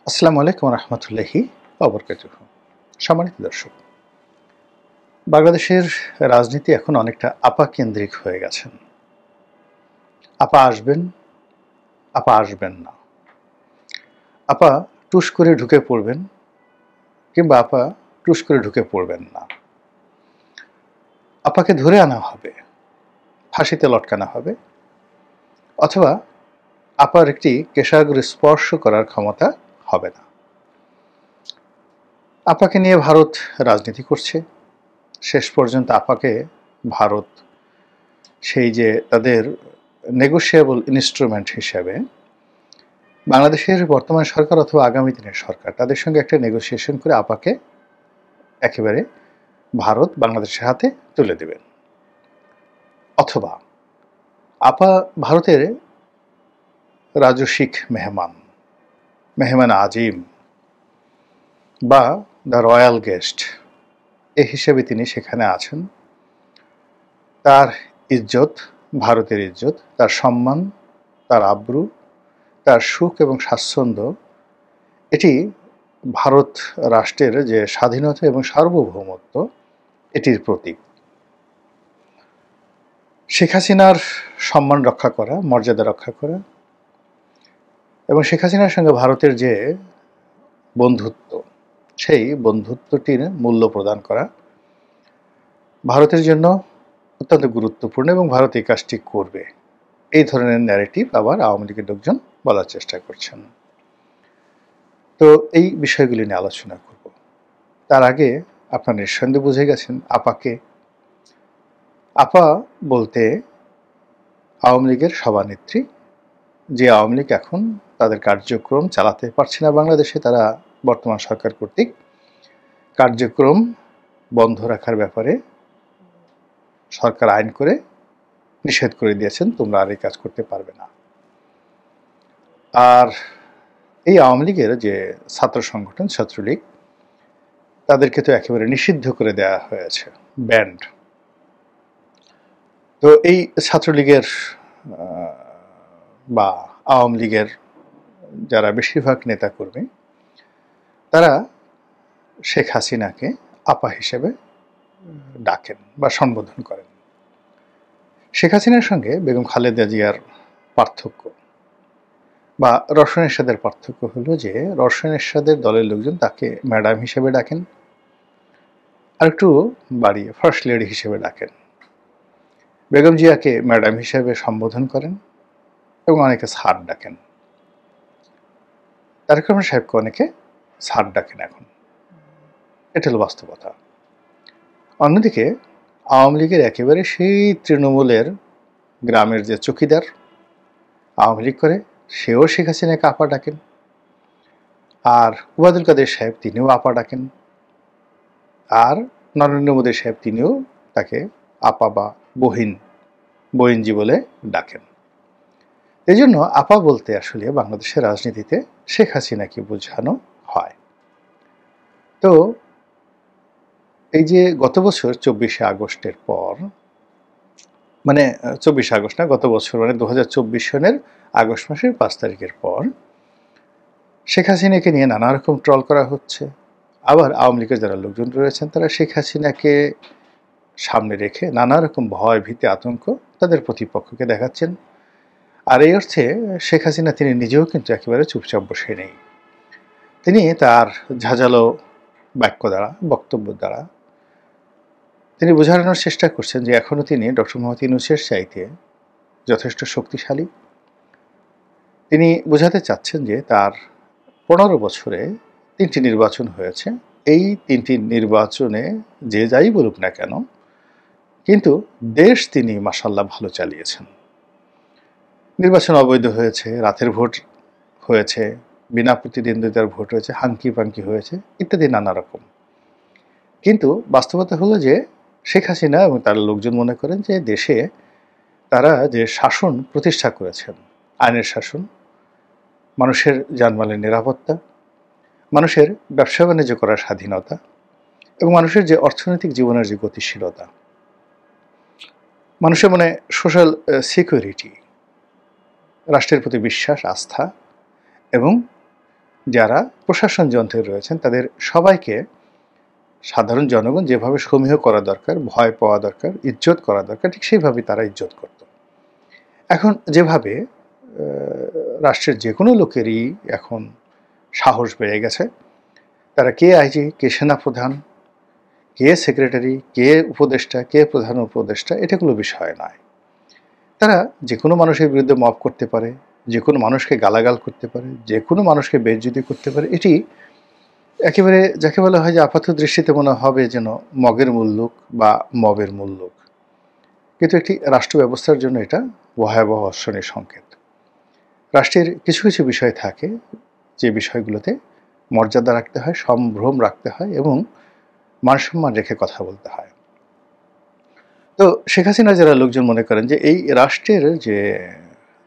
আসসালামু আলাইকুম রহমতুল্লাহি ওয়াবারাকাতুহু। সম্মানিত দর্শক, বাংলাদেশের রাজনীতি এখন অনেকটা আপা কেন্দ্রিক হয়ে গেছেন। আপা আসবেন, আপা আসবেন না, আপা টুস করে ঢুকে পড়বেন, কিংবা আপা টুস করে ঢুকে পড়বেন না। আপাকে ধরে আনা হবে, ফাঁসিতে লটকানো হবে, অথবা আপার একটি কেশাগ্র স্পর্শ করার ক্ষমতা হবে না। আপাকে নিয়ে ভারত রাজনীতি করছে। শেষ পর্যন্ত আপাকে ভারত সেই যে তাদের নেগোশিয়েবল ইনস্ট্রুমেন্ট হিসেবে বাংলাদেশের বর্তমান সরকার অথবা আগামী দিনের সরকার তাদের সঙ্গে একটা নেগোসিয়েশন করে আপাকে একেবারে ভারত বাংলাদেশের হাতে তুলে দেবেন, অথবা আপা ভারতের রাজস্বিক মেহমান আজিম বা দ্য রয়্যাল গেস্ট এই হিসেবে তিনি সেখানে আছেন। তার ইজ্জত, ভারতের ইজ্জত, তার সম্মান, তার আব্রু, তার সুখ এবং স্বাচ্ছন্দ্য, এটি ভারত রাষ্ট্রের যে স্বাধীনতা এবং সার্বভৌমত্ব এটির প্রতীক। শেখ হাসিনার সম্মান রক্ষা করা, মর্যাদা রক্ষা করা এবং শেখ হাসিনার সঙ্গে ভারতের যে বন্ধুত্ব, সেই বন্ধুত্বটির মূল্য প্রদান করা ভারতের জন্য অত্যন্ত গুরুত্বপূর্ণ এবং ভারত এই কাজটি করবে, এই ধরনের ন্যারেটিভ আবার আওয়ামী লীগের লোকজন বলার চেষ্টা করছেন। তো এই বিষয়গুলি নিয়ে আলোচনা করব। তার আগে আপনারা নিঃসন্দেহে বুঝে গেছেন আপাকে। আপা বলতে আওয়ামী লীগের সভানেত্রী, যে আওয়ামী লীগ এখন তাদের কার্যক্রম চালাতে পারছে না বাংলাদেশে। তারা বর্তমান সরকার কর্তৃক কার্যক্রম বন্ধ রাখার ব্যাপারে সরকার আইন করে নিষেধ করে দিয়েছেন, তোমরা আর এই কাজ করতে পারবে না। আর এই আওয়ামী লীগের যে ছাত্র সংগঠন ছাত্রলীগ, তাদেরকে তো একেবারে নিষিদ্ধ করে দেওয়া হয়েছে, ব্যান্ড। তো এই ছাত্রলীগের বা আওয়ামী লীগের যারা বেশিরভাগ নেতাকর্মী, তারা শেখ হাসিনাকে আপা হিসেবে ডাকেন বা সম্বোধন করেন। শেখ হাসিনার সঙ্গে বেগম খালেদা জিয়ার পার্থক্য বা রওশন এরশাদের পার্থক্য হলো যে রওশন এরশাদের দলের লোকজন তাকে ম্যাডাম হিসেবে ডাকেন, আর একটু বাড়িয়ে ফার্স্ট লেডি হিসেবে ডাকেন। বেগম জিয়াকে ম্যাডাম হিসেবে সম্বোধন করেন এবং অনেকে স্যার ডাকেন। তারেক রহমান সাহেবকে অনেকে স্যার ডাকেন এখন। এটা হলো বাস্তবতা। অন্যদিকে আওয়ামী লীগের একেবারে সেই তৃণমূলের গ্রামের যে চৌকিদার আওয়ামী লীগ করে, সেও শেখ হাসিনাকে আপা ডাকেন। আর ওবায়দুল কাদের সাহেব তিনিও আপা ডাকেন। আর নরেন্দ্র মোদী সাহেব তিনিও তাকে আপা বা বহিনজি বলে ডাকেন। এই জন্য আপা বলতে আসলে বাংলাদেশের রাজনীতিতে শেখ হাসিনাকে বোঝানো হয়। তো এই যে গত বছর 24শে আগস্টের পর, মানে 24শে আগস্ট না, গত বছর মানে 2024 সনের আগস্ট মাসের 5 তারিখের পর শেখ হাসিনাকে নিয়ে নানা রকম ট্রল করা হচ্ছে। আবার আওয়ামী লীগের যারা লোকজন রয়েছেন তারা শেখ হাসিনাকে সামনে রেখে নানা রকম ভয়, ভীতি, আতঙ্ক তাদের প্রতিপক্ষকে দেখাচ্ছেন। আর এই অর্থে শেখ হাসিনা তিনি নিজেও কিন্তু একেবারে চুপচাপ বসে নেই। তিনি তার ঝাঁঝালো বাক্য দ্বারা, বক্তব্য দ্বারা তিনি বোঝানোর চেষ্টা করছেন যে এখনও তিনি ডক্টর মোহাম্মদ ইউনূসের চাইতে যথেষ্ট শক্তিশালী। তিনি বোঝাতে চাচ্ছেন যে তার 15 বছরে 3টি নির্বাচন হয়েছে। এই 3টি নির্বাচনে যে যাই বলুক না কেন, কিন্তু দেশ তিনি মাশাআল্লাহ ভালো চালিয়েছেন। নির্বাচন অবৈধ হয়েছে, রাতের ভোট হয়েছে, বিনা প্রতিদ্বন্দ্বিতার ভোট হয়েছে, হাঙ্কি পাঙ্কি হয়েছে, ইত্যাদি নানা রকম। কিন্তু বাস্তবতা হলো যে শেখ হাসিনা এবং তার লোকজন মনে করেন যে দেশে তারা যে শাসন প্রতিষ্ঠা করেছেন, আইনের শাসন, মানুষের জানমালের নিরাপত্তা, মানুষের ব্যবসা বাণিজ্য করার স্বাধীনতা এবং মানুষের যে অর্থনৈতিক জীবনের যে গতিশীলতা, মানুষের মনে সোশ্যাল সিকিউরিটি, রাষ্ট্রের প্রতি বিশ্বাস, আস্থা এবং যারা প্রশাসন যন্ত্রে রয়েছেন তাদের সবাইকে সাধারণ জনগণ যেভাবে সমীহ করা দরকার, ভয় পাওয়া দরকার, ইজ্জত করা দরকার, ঠিক সেইভাবেই তারা ইজ্জত করত। এখন যেভাবে রাষ্ট্রের যে কোনো লোকেরই এখন সাহস বেড়ে গেছে, তারা কে আইজি, কে সেনাপ্রধান, কে সেক্রেটারি, কে উপদেষ্টা, কে প্রধান উপদেষ্টা, এটা কোনো বিষয় নয়। তারা যে কোনো মানুষের বিরুদ্ধে মব করতে পারে, যে কোনো মানুষকে গালাগাল করতে পারে, যে কোনো মানুষকে বেইজ্জতি করতে পারে। এটি একেবারে যাকে বলা হয় যে আপাত দৃষ্টিতে মনে হবে যেন মগের মুল্লুক বা মবের মুল্লুক, কিন্তু একটি রাষ্ট্র ব্যবস্থার জন্য এটা ভয়াবহ অশনির সংকেত। রাষ্ট্রের কিছু কিছু বিষয় থাকে যে বিষয়গুলোতে মর্যাদা রাখতে হয়, সম্ভ্রম রাখতে হয় এবং মানসম্মান রেখে কথা বলতে হয়। তো শেখ হাসিনা যারা লোকজন মনে করেন যে এই রাষ্ট্রের যে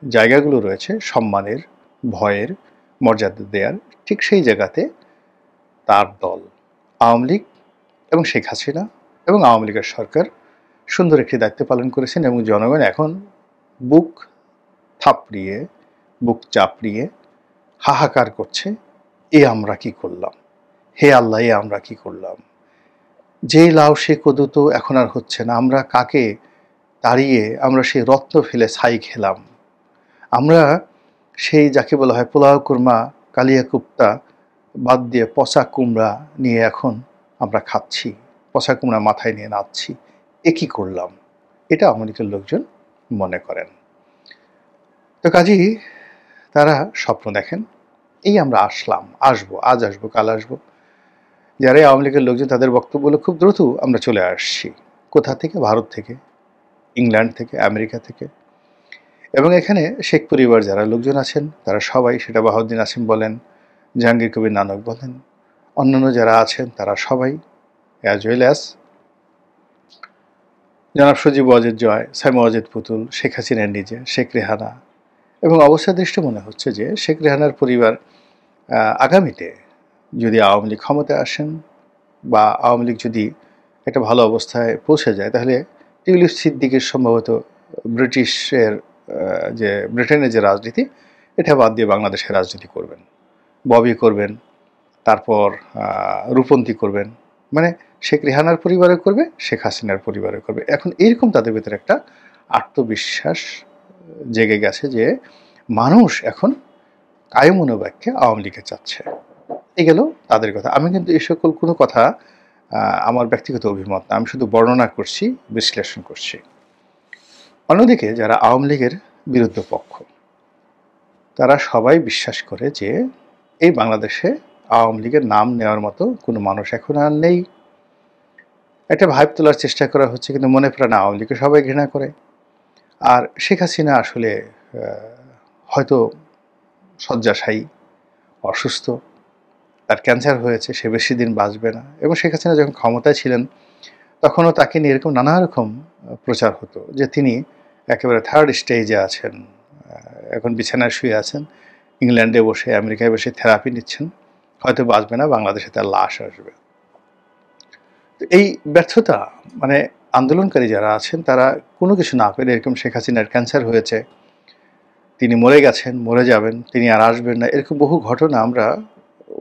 জায়গাগুলো রয়েছে সম্মানের, ভয়ের, মর্যাদা দেওয়ার, ঠিক সেই জায়গাতে তার দল আওয়ামী লীগ এবং শেখ হাসিনা এবং আওয়ামী লীগের সরকার সুন্দর একটি দায়িত্ব পালন করেছেন এবং জনগণ এখন বুক থাপড়িয়ে, বুক চাপড়িয়ে হাহাকার করছে, এ আমরা কি করলাম, হে আল্লাহ, এ আমরা কি করলাম, যে লাউ সে কদু তো এখন আর হচ্ছে না, আমরা কাকে তাড়িয়ে আমরা সেই রত্ন ফেলে ছাই খেলাম, আমরা সেই যাকে বলা হয় পোলাও কুরমা, কালিয়া কুপ্তা বাদ দিয়ে পচা কুমড়া নিয়ে এখন আমরা খাচ্ছি, পচা কুমড়া মাথায় নিয়ে নাচছি, এ কি করলাম, এটা আওয়ামী লীগের লোকজন মনে করেন। তো কাজেই তারা স্বপ্ন দেখেন, এই আমরা আসলাম, আসবো, আজ আসবো, কাল আসবো। যারা আওয়ামী লীগের লোকজন তাদের বক্তব্য হলো খুব দ্রুত আমরা চলে আসছি। কোথা থেকে? ভারত থেকে, ইংল্যান্ড থেকে, আমেরিকা থেকে। এবং এখানে শেখ পরিবার যারা লোকজন আছেন তারা সবাই, সেটা বাহাউদ্দিন আসিম বলেন, জাহাঙ্গীর কবির নানক বলেন, অন্যান্য যারা আছেন তারা সবাই, অ্যাজ ওয়েল অ্যাজ জনাব সজীব ওয়াজেদ জয়, সাইমা ওয়াজেদ পুতুল, শেখ হাসিনার নিজে, শেখ রেহানা, এবং অবস্থা দৃষ্টি মনে হচ্ছে যে শেখ রেহানার পরিবার আগামীতে যদি আওয়ামী লীগ ক্ষমতায় আসেন বা আওয়ামী লীগ যদি একটা ভালো অবস্থায় পৌঁছে যায়, তাহলে টিউলিপ সিদ্দিকের সম্ভবত ব্রিটিশের যে ব্রিটেনের যে রাজনীতি, এটা বাদ দিয়ে বাংলাদেশের রাজনীতি করবেন, ববি করবেন, তারপর রূপন্তী করবেন, মানে শেখ রেহানার পরিবারে করবে, শেখ হাসিনার পরিবারে করবে। এখন এইরকম তাদের ভিতরে একটা আত্মবিশ্বাস জেগে গেছে যে মানুষ এখন কায়মনোবাক্যে আওয়ামী লীগে চাচ্ছে। এই গেল তাদের কথা। আমি কিন্তু এই সকল কোনো কথা আমার ব্যক্তিগত অভিমত না, আমি শুধু বর্ণনা করছি, বিশ্লেষণ করছি। অন্যদিকে যারা আওয়ামী লীগের বিরুদ্ধ পক্ষ, তারা সবাই বিশ্বাস করে যে এই বাংলাদেশে আওয়ামী লীগের নাম নেওয়ার মতো কোনো মানুষ এখন আর নেই। একটা ভাইব তোলার চেষ্টা করা হচ্ছে, কিন্তু মনে প্রাণে আওয়ামী লীগকে সবাই ঘৃণা করে। আর শেখ হাসিনা আসলে হয়তো শয্যাশায়ী, অসুস্থ, তার ক্যান্সার হয়েছে, সে বেশি দিন বাঁচবে না। এবং শেখ হাসিনা যখন ক্ষমতায় ছিলেন তখনও তাকে নিয়ে এরকম নানা রকম প্রচার হতো যে তিনি একেবারে থার্ড স্টেজে আছেন, এখন বিছানায় শুয়ে আছেন, ইংল্যান্ডে বসে, আমেরিকায় বসে থেরাপি নিচ্ছেন, হয়তো বাঁচবে না, বাংলাদেশে তার লাশ আসবে। তো এই ব্যর্থতা, মানে আন্দোলনকারী যারা আছেন তারা কোনো কিছু না পেরে, এরকম শেখ হাসিনার ক্যান্সার হয়েছে, তিনি মরে গেছেন, মরে যাবেন, তিনি আর আসবেন না, এরকম বহু ঘটনা আমরা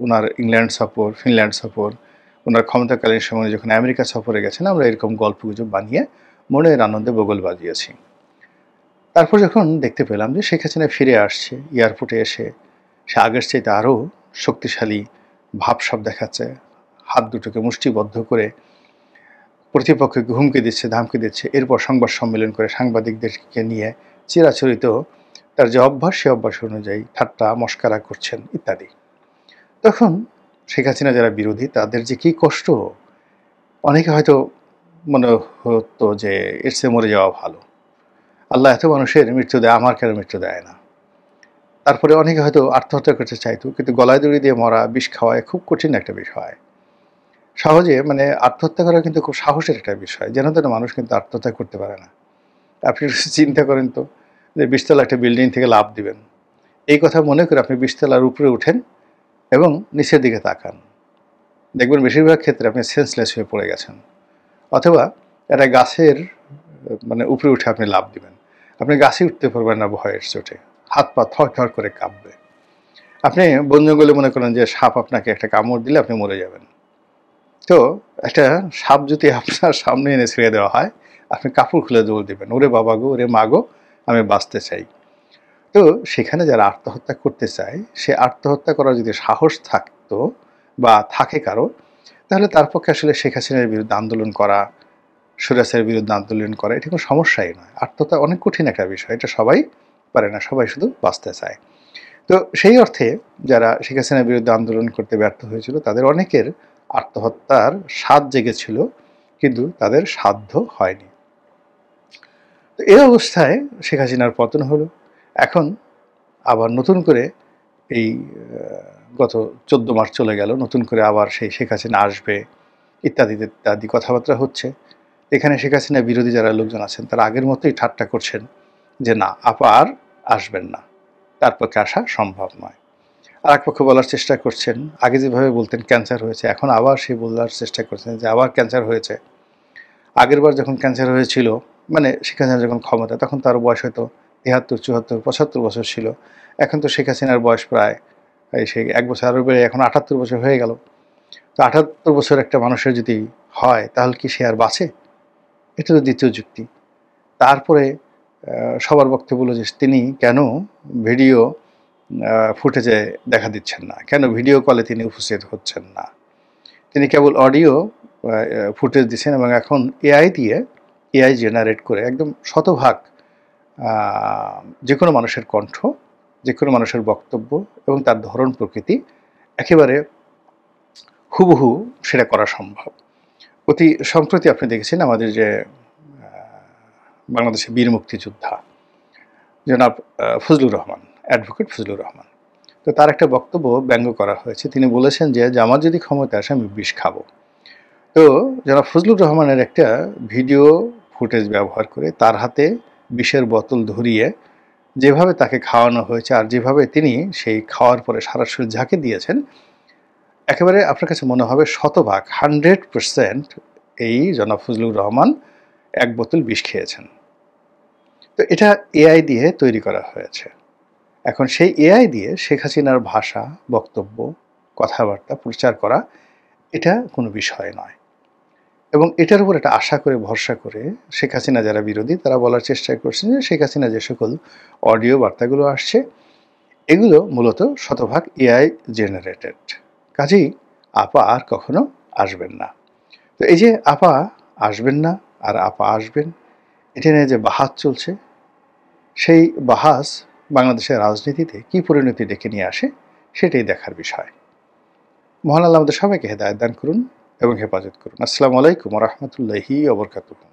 ওনার ইংল্যান্ড সফর, ফিনল্যান্ড সফর, ওনার ক্ষমতাকালীন সময়ে যখন আমেরিকা সফরে গেছেন, আমরা এরকম গল্পগুজব বানিয়ে মনের আনন্দে বগল বাজিয়েছি। তারপর যখন দেখতে পেলাম যে শেখ হাসিনা ফিরে আসছে, এয়ারপোর্টে এসে সে আগের চাইতে আরও শক্তিশালী ভাবসাব দেখাচ্ছে, হাত দুটোকে মুষ্টিবদ্ধ করে প্রতিপক্ষকে হুমকি দিচ্ছে, ধামকি দিচ্ছে, এরপর সংবাদ সম্মেলন করে সাংবাদিকদেরকে নিয়ে চিরাচরিত তার যে অভ্যাস, সে অভ্যাস অনুযায়ী ঠাট্টা মশকারা করছেন ইত্যাদি। তখন শেখ হাসিনা যারা বিরোধী, তাদের যে কী কষ্ট, অনেকে হয়তো মনে হতো যে এর চেয়ে মরে যাওয়া ভালো, আল্লাহ এত মানুষের মৃত্যু দেয়, আমার কেন মৃত্যু দেয় না। তারপরে অনেকে হয়তো আত্মহত্যা করতে চাইতো, কিন্তু গলায় দড়ি দিয়ে মরা, বিষ খাওয়ায় খুব কঠিন একটা বিষয়। সহজে মানে আত্মহত্যা করা কিন্তু খুব সাহসের একটা বিষয়, যেন তেন মানুষ কিন্তু আত্মহত্যা করতে পারে না। আপনি চিন্তা করেন তো যে 20 তলা একটা বিল্ডিং থেকে লাফ দিবেন, এই কথা মনে করে আপনি 20 তলার উপরে উঠেন এবং নিচের দিকে তাকান, দেখবেন বেশিরভাগ ক্ষেত্রে আপনি সেন্সলেস হয়ে পড়ে গেছেন। অথবা একটা গাছের মানে উপরে উঠে আপনি লাফ দিবেন, আপনি গাছে উঠতে পারবেন না ভয়ের চোটে, হাত পা থর থর করে কাঁপবে। আপনি বন জঙ্গলে মনে করেন যে সাপ আপনাকে একটা কামড় দিলে আপনি মরে যাবেন। তো একটা সাপ যদি আপনার সামনে এনে ছেড়ে দেওয়া হয়, আপনি কাপড় খুলে দৌড় দিবেন, ওরে বাবা গো, ওরে মা গো, আমি বাঁচতে চাই। তো সেখানে যারা আত্মহত্যা করতে চায়, সে আত্মহত্যা করার যদি সাহস থাকতো বা থাকে কারো, তাহলে তার পক্ষে আসলে শেখ হাসিনার বিরুদ্ধে আন্দোলন করা, স্বৈরাচারের বিরুদ্ধে আন্দোলন করা এটা কোনো সমস্যাই নয়। আত্মহত্যা অনেক কঠিন একটা বিষয়, এটা সবাই পারে না, সবাই শুধু বাঁচতে চায়। তো সেই অর্থে যারা শেখ হাসিনার বিরুদ্ধে আন্দোলন করতে ব্যর্থ হয়েছিল, তাদের অনেকের আত্মহত্যার স্বাদ জেগেছিল, কিন্তু তাদের সাধ্য হয়নি। তো এই অবস্থায় শেখ হাসিনার পতন হলো। এখন আবার নতুন করে এই গত 14 মাস চলে গেল, নতুন করে আবার সেই শেখ হাসিনা আসবে ইত্যাদি ইত্যাদি কথাবার্তা হচ্ছে। এখানে শেখ হাসিনা বিরোধী যারা লোকজন আছেন তারা আগের মতোই ঠাট্টা করছেন যে না, আপা আর আসবেন না, তার পক্ষে আসা সম্ভব নয়। আর এক পক্ষ বলার চেষ্টা করছেন, আগে যেভাবে বলতেন ক্যান্সার হয়েছে, এখন আবার সে বলার চেষ্টা করছেন যে আবার ক্যান্সার হয়েছে। আগের বার যখন ক্যান্সার হয়েছিল, মানে শেখ হাসিনা যখন ক্ষমতা, তখন তার বয়স হয়তো 73, 74, 75 বছর ছিল। এখন তো শেখ হাসিনার বয়স প্রায় সেই 1 বছর আরও বেড়ে এখন 78 বছর হয়ে গেল। তো 78 বছর একটা মানুষের যদি হয়, তাহলে কি সে আর বাঁচে? এটা তো দ্বিতীয় যুক্তি। তারপরে সবার বক্তব্য হলো যে তিনি কেন ভিডিও ফুটেজে দেখা দিচ্ছেন না, কেন ভিডিও কলে তিনি উপস্থিত হচ্ছেন না। তিনি কেবল অডিও ফুটেজ দিচ্ছেন এবং এখন এআই জেনারেট করে একদম শতভাগ যে কোনো মানুষের কণ্ঠ, যে কোনো মানুষের বক্তব্য এবং তার ধরন প্রকৃতি একেবারে হুবহু সেটা করা সম্ভব। অতি সম্প্রতি আপনি দেখেছেন আমাদের যে বাংলাদেশের বীর মুক্তিযোদ্ধা জনাব ফজলুর রহমান, অ্যাডভোকেট ফজলুর রহমান, তো তার একটা বক্তব্য ব্যঙ্গ করা হয়েছে। তিনি বলেছেন যে জামাত যদি ক্ষমতা আসে আমি বিষ খাবো। তো জনাব ফজলুর রহমানের একটা ভিডিও ফুটেজ ব্যবহার করে তার হাতে বিষের বোতল ধরিয়ে যেভাবে তাকে খাওয়ানো হয়েছে আর যেভাবে তিনি সেই খাওয়ার পরে সারা শরীর ঝাঁকে দিয়েছেন, একেবারে আপনার কাছে মনে হবে শতভাগ 100% এই জনাব ফজলুর রহমান 1 বোতল বিষ খেয়েছেন। তো এটা এআই দিয়ে তৈরি করা হয়েছে। এখন সেই এআই দিয়ে শেখ হাসিনার ভাষা, বক্তব্য, কথাবার্তা প্রচার করা এটা কোনো বিষয় নয়। এবং এটার উপর একটা আশা করে, ভরসা করে শেখ হাসিনা যারা বিরোধী তারা বলার চেষ্টা করছেন যে শেখ হাসিনা যে সকল অডিও বার্তাগুলো আসছে এগুলো মূলত শতভাগ এআই জেনারেটেড। কাজেই আপা আর কখনো আসবেন না। তো এই যে আপা আসবেন না আর আপা আসবেন, এটা নিয়ে যে বাহাস চলছে, সেই বাহাস বাংলাদেশের রাজনীতিতে কী পরিণতি ডেকে নিয়ে আসে সেটাই দেখার বিষয়। মহান আল্লাহ আমাদের সবাইকে হেদায়েত দান করুন এবং হেফাজত করুন। আসসালামু আলাইকুম ওয়া রাহমাতুল্লাহি ওয়া বারাকাতুহু।